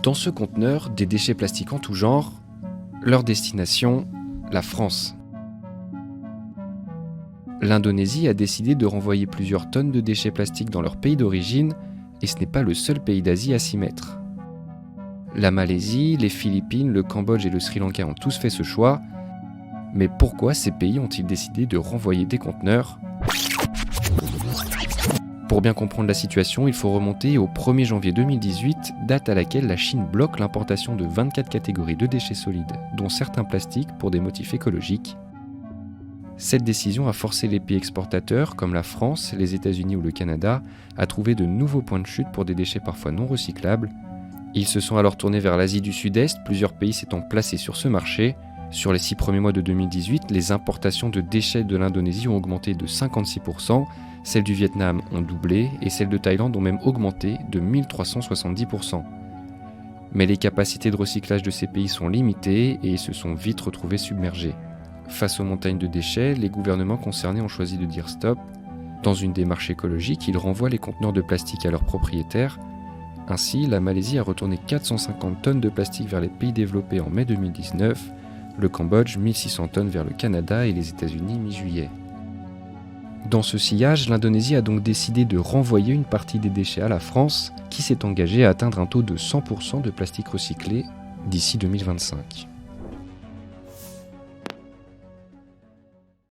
Dans ce conteneur, des déchets plastiques en tout genre, leur destination, la France. L'Indonésie a décidé de renvoyer plusieurs tonnes de déchets plastiques dans leur pays d'origine, et ce n'est pas le seul pays d'Asie à s'y mettre. La Malaisie, les Philippines, le Cambodge et le Sri Lanka ont tous fait ce choix, mais pourquoi ces pays ont-ils décidé de renvoyer des conteneurs ? Pour bien comprendre la situation, il faut remonter au 1er janvier 2018, date à laquelle la Chine bloque l'importation de 24 catégories de déchets solides, dont certains plastiques pour des motifs écologiques. Cette décision a forcé les pays exportateurs, comme la France, les États-Unis ou le Canada, à trouver de nouveaux points de chute pour des déchets parfois non recyclables. Ils se sont alors tournés vers l'Asie du Sud-Est, plusieurs pays s'étant placés sur ce marché. Sur les 6 premiers mois de 2018, les importations de déchets de l'Indonésie ont augmenté de 56%, celles du Vietnam ont doublé et celles de Thaïlande ont même augmenté de 1370%. Mais les capacités de recyclage de ces pays sont limitées et se sont vite retrouvés submergés. Face aux montagnes de déchets, les gouvernements concernés ont choisi de dire stop. Dans une démarche écologique, ils renvoient les conteneurs de plastique à leurs propriétaires. Ainsi, la Malaisie a retourné 450 tonnes de plastique vers les pays développés en mai 2019, le Cambodge 1600 tonnes vers le Canada et les États-Unis mi-juillet. Dans ce sillage, l'Indonésie a donc décidé de renvoyer une partie des déchets à la France, qui s'est engagée à atteindre un taux de 100% de plastique recyclé d'ici 2025.